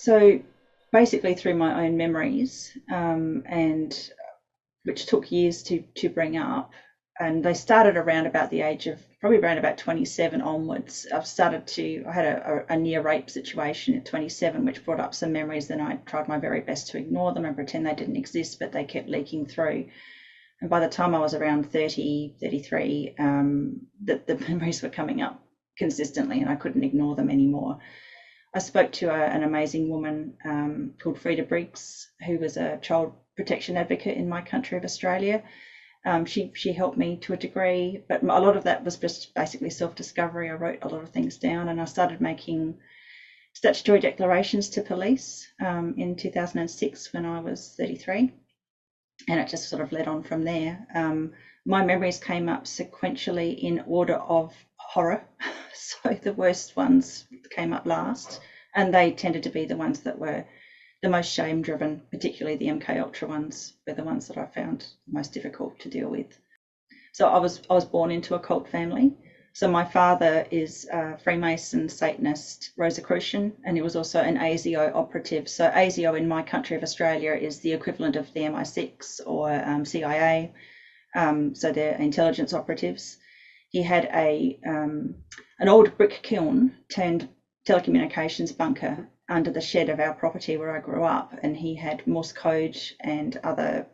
So basically through my own memories, and which took years to bring up, and they started around about the age of probably around about 27 onwards. I had a near rape situation at 27, which brought up some memories. Then I tried my very best to ignore them and pretend they didn't exist, but they kept leaking through. And by the time I was around 30, 33, the memories were coming up consistently and I couldn't ignore them anymore. I spoke to an amazing woman called Frida Briggs, who was a child protection advocate in my country of Australia. She helped me to a degree, but a lot of that was just basically self-discovery. I wrote a lot of things down and I started making statutory declarations to police in 2006 when I was 33. And it just sort of led on from there. My memories came up sequentially in order of horror. So the worst ones came up last, and they tended to be the ones that were the most shame driven, particularly the MK Ultra ones were the ones that I found most difficult to deal with. So I was born into a cult family. So my father is a Freemason, Satanist, Rosicrucian, and he was also an ASIO operative. So ASIO in my country of Australia is the equivalent of the MI6 or CIA. So they're intelligence operatives. He had an old brick kiln turned telecommunications bunker under the shed of our property where I grew up, and he had Morse code and other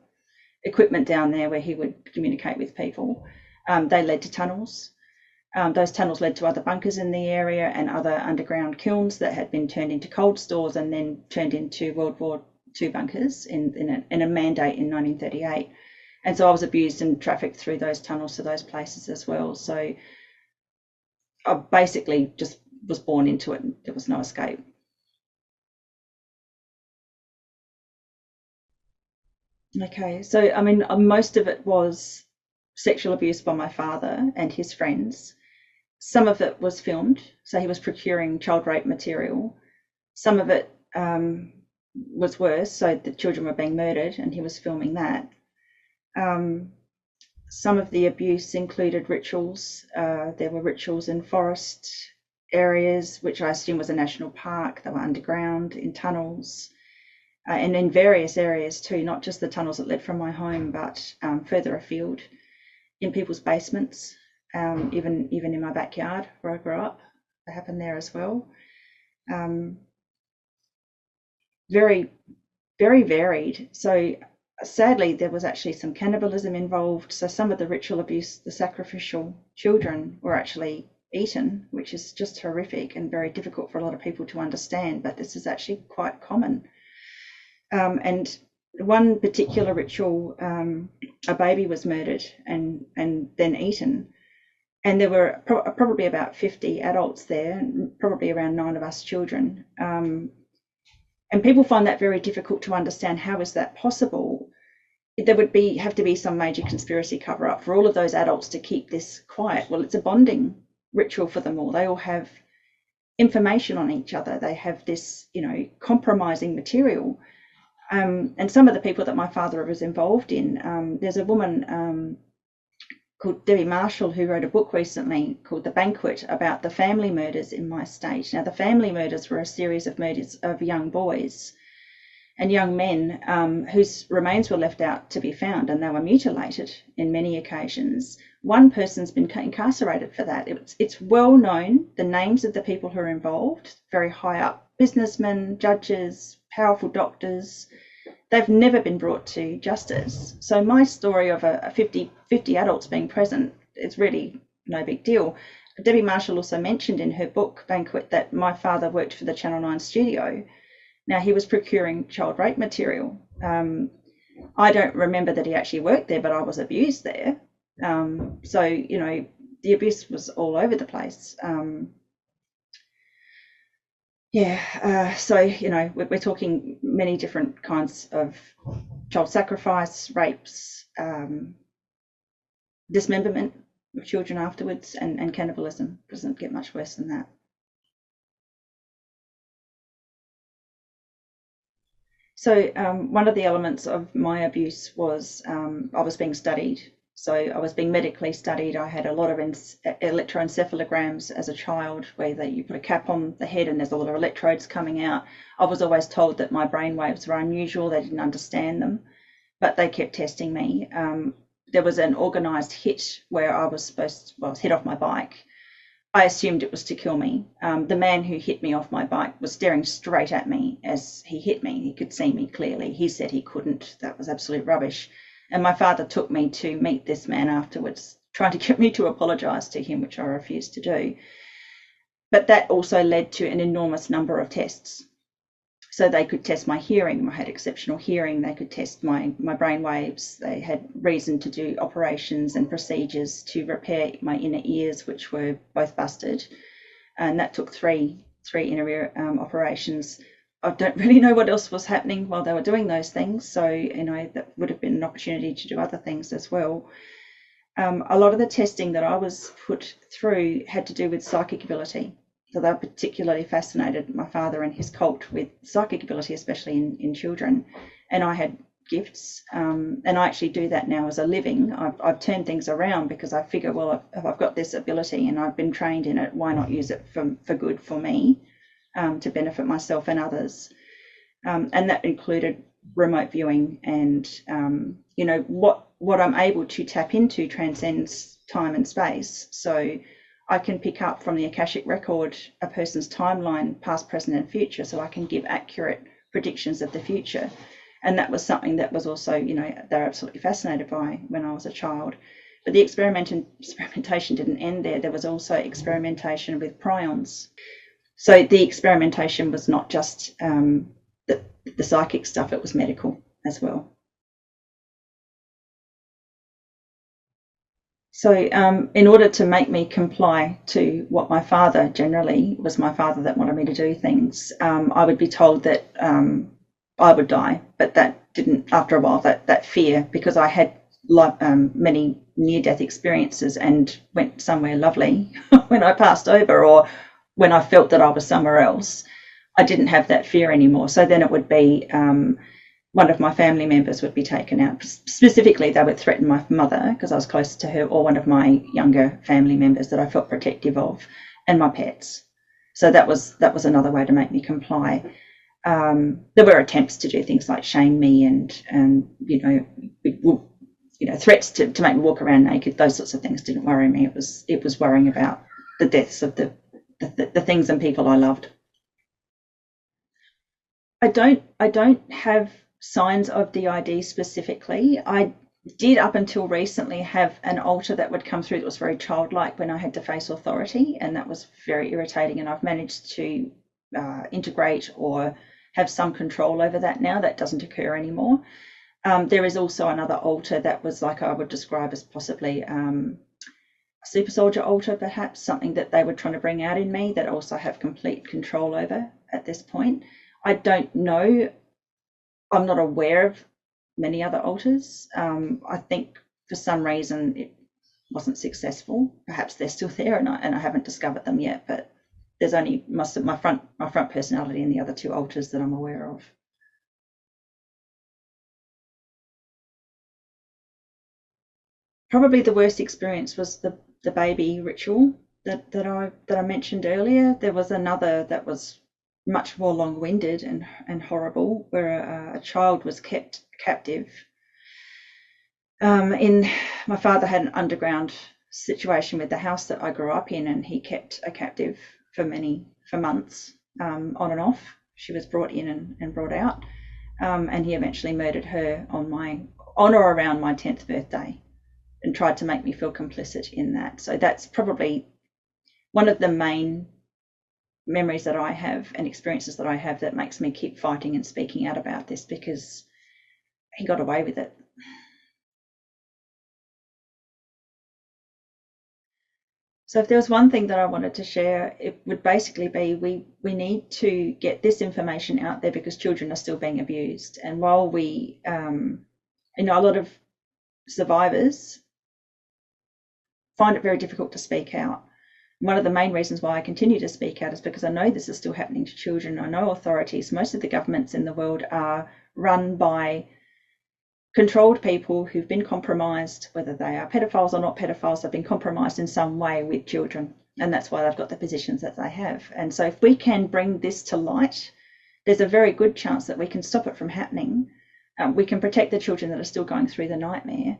equipment down there where he would communicate with people. They led to tunnels. Those tunnels led to other bunkers in the area and other underground kilns that had been turned into cold stores and then turned into World War II bunkers in a mandate in 1938. And so I was abused and trafficked through those tunnels to those places as well. So I basically just was born into it and there was no escape. Okay, so I mean, most of it was sexual abuse by my father and his friends. Some of it was filmed, so he was procuring child rape material. Some of it was worse, so the children were being murdered and he was filming that. Some of the abuse included rituals. There were rituals in forest areas, which I assume was a national park. They were underground, in tunnels, and in various areas too, not just the tunnels that led from my home, but further afield, in people's basements, even in my backyard where I grew up. It happened there as well. Very, very varied. So sadly, there was actually some cannibalism involved. So some of the ritual abuse, the sacrificial children were actually eaten, which is just horrific and very difficult for a lot of people to understand, but this is actually quite common. And one particular ritual, a baby was murdered and then eaten. And there were probably about 50 adults there, and probably around 9 of us children. And people find that very difficult to understand. How is that possible? There would have to be some major conspiracy cover up for all of those adults to keep this quiet. Well, it's a bonding ritual for them all. They all have information on each other. They have this, compromising material. And some of the people that my father was involved in, there's a woman called Debbie Marshall who wrote a book recently called The Banquet about the family murders in my state. Now, the family murders were a series of murders of young boys and young men whose remains were left out to be found, and they were mutilated in many occasions. One person's been incarcerated for that. It's well known, the names of the people who are involved, very high up businessmen, judges, powerful doctors. They've never been brought to justice. So my story of a 50 adults being present is really no big deal. Debbie Marshall also mentioned in her book, Banquet, that my father worked for the Channel 9 studio. Now, he was procuring child rape material. I don't remember that he actually worked there, but I was abused there. So, the abuse was all over the place. So, we're talking many different kinds of child sacrifice, rapes, dismemberment of children afterwards, and cannibalism. Doesn't get much worse than that. So one of the elements of my abuse was I was being studied So I was being medically studied. I had a lot of electroencephalograms as a child, where you put a cap on the head and there's a lot of electrodes coming out. I was always told that my brain waves were unusual. They didn't understand them, but they kept testing me. There was an organised hit where I was hit off my bike. I assumed it was to kill me. The man who hit me off my bike was staring straight at me as he hit me. He could see me clearly. He said he couldn't. That was absolute rubbish. And my father took me to meet this man afterwards, trying to get me to apologise to him, which I refused to do. But that also led to an enormous number of tests. So they could test my hearing. I had exceptional hearing. They could test my brain waves. They had reason to do operations and procedures to repair my inner ears, which were both busted. And that took three inner ear operations. I don't really know what else was happening while they were doing those things. So, that would have been an opportunity to do other things as well. A lot of the testing that I was put through had to do with psychic ability. So they were particularly fascinated, my father and his cult, with psychic ability, especially in children. And I had gifts, and I actually do that now as a living. I've turned things around because I figure, well, if I've got this ability and I've been trained in it, why not use it for good for me, to benefit myself and others. And that included remote viewing, and what I'm able to tap into transcends time and space. So I can pick up from the Akashic record a person's timeline, past, present, and future, so I can give accurate predictions of the future. And that was something that was also, they're absolutely fascinated by when I was a child. But the experimentation didn't end there. There was also experimentation with prions. So the experimentation was not just the psychic stuff, it was medical as well. So in order to make me comply to what my father, generally was my father that wanted me to do things, I would be told that I would die. But that didn't, after a while, that fear, because I had many near-death experiences and went somewhere lovely when I passed over, or when I felt that I was somewhere else, I didn't have that fear anymore. So then it would be one of my family members would be taken out. Specifically, they would threaten my mother because I was close to her, or one of my younger family members that I felt protective of, and my pets. So that was another way to make me comply. There were attempts to do things like shame me and threats to make me walk around naked. Those sorts of things didn't worry me. It was worrying about the deaths of the things and people I loved. I don't have signs of DID specifically. I did, up until recently, have an alter that would come through that was very childlike when I had to face authority, and that was very irritating, and I've managed to integrate or have some control over that now. That doesn't occur anymore. There is also another alter that was like, I would describe as possibly a super soldier alter, perhaps, something that they were trying to bring out in me that I also have complete control over at this point. I don't know. I'm not aware of many other alters. I think for some reason it wasn't successful. Perhaps they're still there, and I haven't discovered them yet. But there's only my front personality and the other two alters that I'm aware of. Probably the worst experience was the baby ritual that I mentioned earlier. There was another that was much more long-winded and horrible, where a child was kept captive. My father had an underground situation with the house that I grew up in, and he kept a captive for months, on and off. She was brought in and brought out, and he eventually murdered her on or around my 10th birthday, and tried to make me feel complicit in that. So that's probably one of the main memories that I have and experiences that I have that makes me keep fighting and speaking out about this, because he got away with it. So if there was one thing that I wanted to share, it would basically be we need to get this information out there, because children are still being abused. And while we, a lot of survivors find it very difficult to speak out. One of the main reasons why I continue to speak out is because I know this is still happening to children. I know authorities, most of the governments in the world are run by controlled people who've been compromised, whether they are pedophiles or not pedophiles, have been compromised in some way with children. And that's why they've got the positions that they have. And so if we can bring this to light, there's a very good chance that we can stop it from happening. We can protect the children that are still going through the nightmare.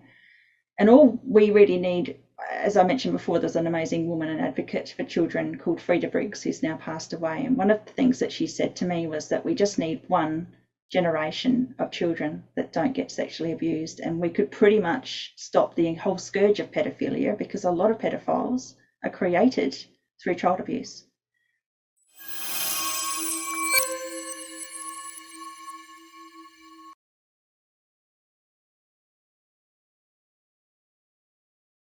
And all we really need, as I mentioned before, there's an amazing woman, an advocate for children called Frida Briggs, who's now passed away. And one of the things that she said to me was that we just need one generation of children that don't get sexually abused, and we could pretty much stop the whole scourge of pedophilia, because a lot of pedophiles are created through child abuse.